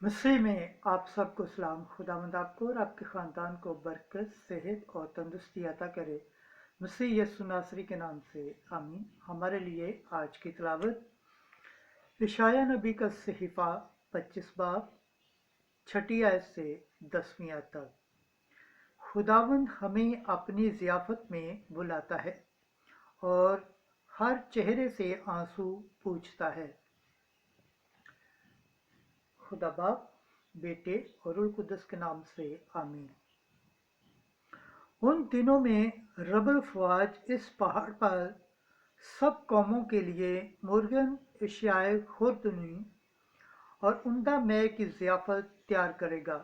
मसीह में आप सबको सलाम। खुदावंद आपको और आपके ख़ानदान को बरकत, सेहत और तंदुरुस्ती अता करे। मसीह यीशु नासरी के नाम से आमीन। हमारे लिए आज की तिलावत यशायाह नबी का सहीफ़ा 25 बाब 6 आयत से 10वीं आयत तक। खुदावंद हमें अपनी ज़ियाफ़त में बुलाता है और हर चेहरे से आंसू पूछता है। खुदा बाप, बेटे और रूह कुद्दस के नाम से आमीन। उन दिनों में रब फ़वाज इस पहाड़ पर सब कौमों के लिए मुर्गन एशियाए खुर्दनी और उम्दा मैं की ज़ियाफ़त तैयार करेगा।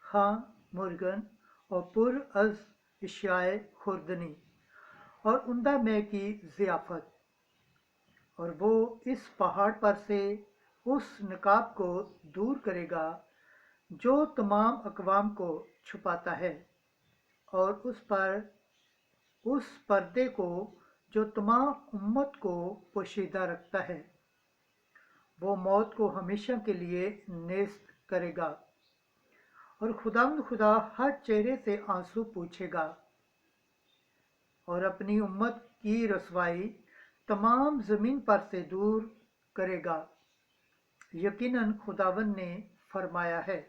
हाँ, मुर्गन और पुर अज़ एशियाए खुर्दनी और उम्दा मैं की ज़ियाफ़त, और वो इस पहाड़ पर से उस नकाब को दूर करेगा जो तमाम अक़वाम को छुपाता है, और उस पर्दे को जो तमाम उम्मत को पोशीदा रखता है। वो मौत को हमेशा के लिए नेस्त करेगा, और खुदावंद खुदा हर चेहरे से आंसू पूछेगा और अपनी उम्मत की रसवाई तमाम ज़मीन पर से दूर करेगा। यकीनन खुदावंद ने फरमाया है।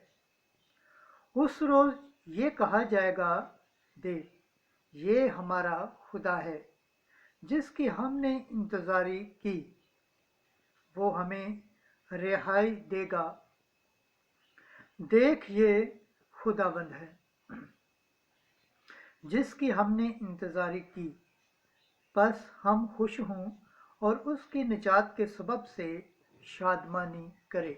उस रोज़ ये कहा जाएगा, देख, ये हमारा खुदा है जिसकी हमने इंतज़ारी की, वो हमें रिहाई देगा। देख, ये खुदावंद है जिसकी हमने इंतज़ारी की, बस हम खुश हों और उसकी निजात के सबब से शादमानी करें,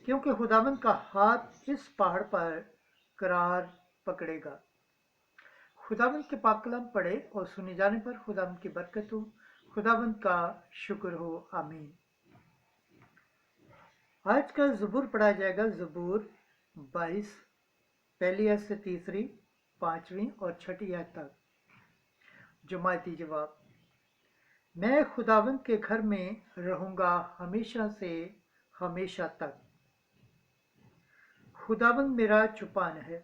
क्योंकि खुदावंद का हाथ इस पहाड़ पर करार पकड़ेगा। खुदावंद के पाक कलाम पढ़े और सुने जाने पर खुदावंद की बरकत हो, खुदावंद का शुक्र हो। आमीन। आज का ज़बूर पढ़ा जाएगा, ज़बूर 22 पहली आयत से तीसरी, 5वीं और 6ठी आयत तक। जमायती जवाब। मैं खुदावंद के घर में रहूँगा हमेशा से हमेशा तक। खुदावंद मेरा चुपान है,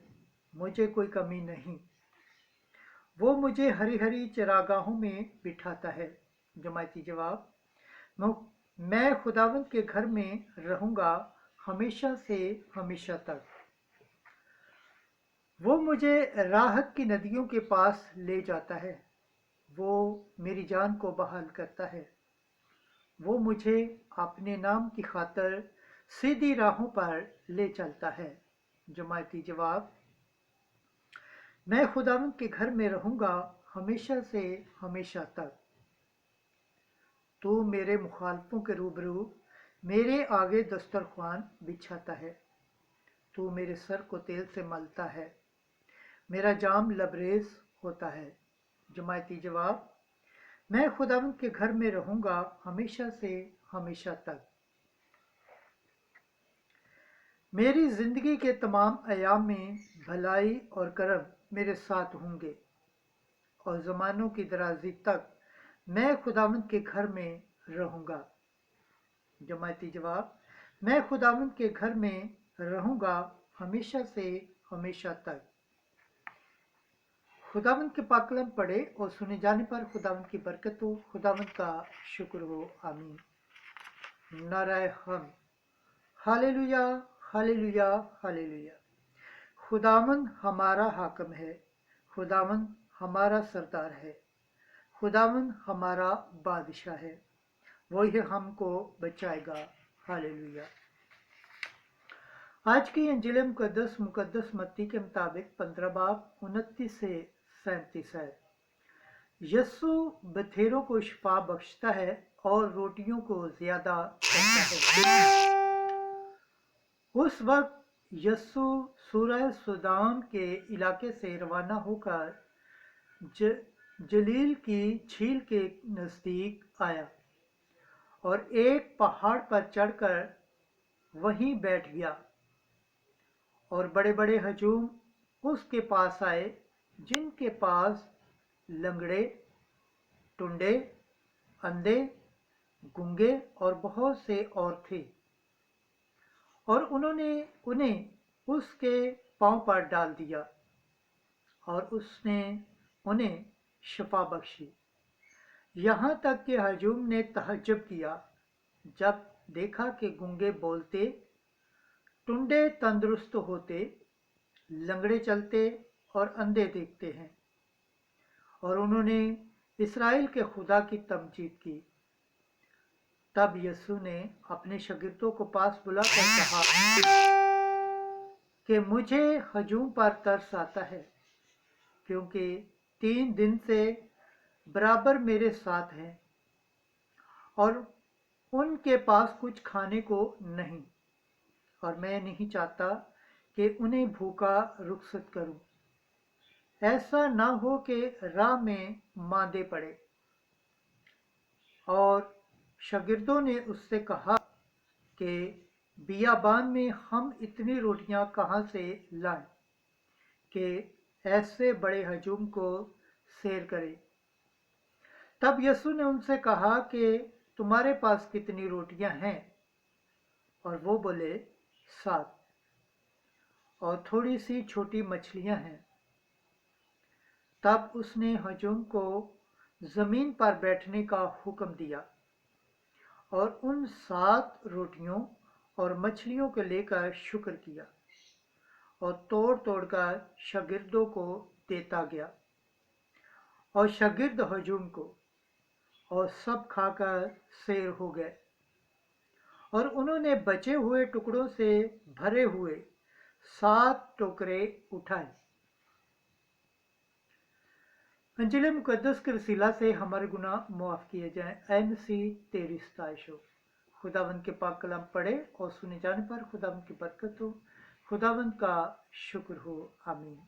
मुझे कोई कमी नहीं। वो मुझे हरी हरी चरागाहों में बिठाता है। जमायती जवाब। मैं खुदावंद के घर में रहूँगा हमेशा से हमेशा तक। वो मुझे राहत की नदियों के पास ले जाता है। वो मेरी जान को बहाल करता है। वो मुझे अपने नाम की खातिर सीधी राहों पर ले चलता है। जमायती जवाब। मैं खुदावंद के घर में रहूँगा हमेशा से हमेशा तक। तू मेरे मुखालफों के रूबरू मेरे आगे दस्तरख्वान बिछाता है। तू मेरे सर को तेल से मलता है, मेरा जाम लबरेज होता है। जमायती जवाब। मैं खुदावंद के घर में रहूँगा हमेशा से हमेशा तक। मेरी ज़िंदगी के तमाम अयाम में भलाई और करम मेरे साथ होंगे, और ज़मानों की दराजी तक मैं खुदावंद के घर में रहूँगा। जमायती जवाब। मैं खुदावंद के घर में रहूँगा हमेशा से हमेशा तक। खुदावंद के पाक कलाम पढ़े और सुने जाने पर खुदावंद की बरकत हो, खुदावंद का शुक्र हो। आमीन। नाराए हम। Hallelujah, hallelujah, hallelujah. खुदावंद हमारा हाकिम है, खुदावंद हमारा सरदार है, खुदावंद हमारा बादशाह है, वही हमको बचाएगा। हालेलुया। आज की इंजील मुकद्दस मत्ती के मुताबिक 15 बाब 29 से 37 है। यस्सु बथेरों को शिफा बख्शता है और रोटियों को ज्यादा करता है। उस वक्त यस्सु सूरह सुदान के इलाके से रवाना होकर जलील की झील के नज़दीक आया और एक पहाड़ पर चढ़कर वहीं बैठ गया, और बड़े बड़े हजूम उसके पास आए, जिनके पास लंगड़े, टुंडे, अंधे, गूंगे और बहुत से और थे। और उन्होंने उन्हें उसके पांव पर डाल दिया और उसने उन्हें शफा बख्शी। यहाँ तक कि हजूम ने तहज्जुब किया जब देखा कि गूंगे बोलते, टुंडे तंदुरुस्त होते, लंगड़े चलते और अंधे देखते हैं। और उन्होंने इसराइल के खुदा की तमजीद की। तब यीशु ने अपने शागिर्दों को पास बुलाकर कहा कि मुझे हजूम पर तरस आता है, क्योंकि 3 दिन से बराबर मेरे साथ हैं और उनके पास कुछ खाने को नहीं, और मैं नहीं चाहता कि उन्हें भूखा रुखसत करूं। ऐसा ना हो कि राह में मांदे पड़े। और शागिर्दों ने उससे कहा कि बियाबान में हम इतनी रोटियां कहाँ से लाएं कि ऐसे बड़े हजूम को सैर करें। तब यीशु ने उनसे कहा कि तुम्हारे पास कितनी रोटियां हैं? और वो बोले, 7, और थोड़ी सी छोटी मछलियां हैं। तब उसने हजूम को जमीन पर बैठने का हुक्म दिया और उन 7 रोटियों और मछलियों को लेकर शुक्र किया और तोड़ तोड़ कर शागिर्दों को देता गया। और शागिर्द हजूम को और सब खाकर सैर हो गए। और उन्होंने बचे हुए टुकड़ों से भरे हुए 7 टोकरे उठाए। अंजिल मुकद्दस के वसीला से हमारे गुनाह मुआफ़ किए जाएं। ऐ मसीह तेरी सताइश हो। खुदावंद के पाक कलाम पढ़े और सुने जाने पर खुदावंद की बरकत हो। खुदावंद का शुक्र हो। आमीन।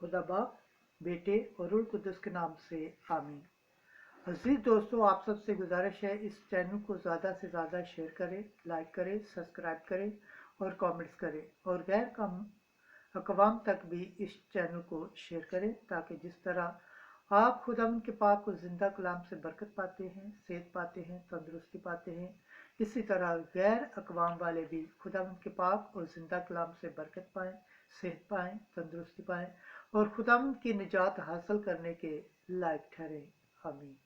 खुदा बाप, बेटे और रूह कुद्दस के नाम से आमीन। अजीज दोस्तों, आप सबसे गुजारिश है इस चैनल को ज़्यादा से ज़्यादा शेयर करें, लाइक करें, सब्सक्राइब करें और कमेंट्स करें, और गैर कम अकवाम तक भी इस चैनल को शेयर करें, ताकि जिस तरह आप खुदावंद के पाक और ज़िंदा कलाम से बरकत पाते हैं, सेहत पाते हैं, तंदुरुस्ती पाते हैं, इसी तरह गैर अकवाम वाले भी खुदावंद के पाक और ज़िंदा कलाम से बरकत पाएँ, सेहत पाएँ, तंदुरुस्ती पाएँ और खुदावंद की निजात हासिल करने के लायक ठहरें। आमीन।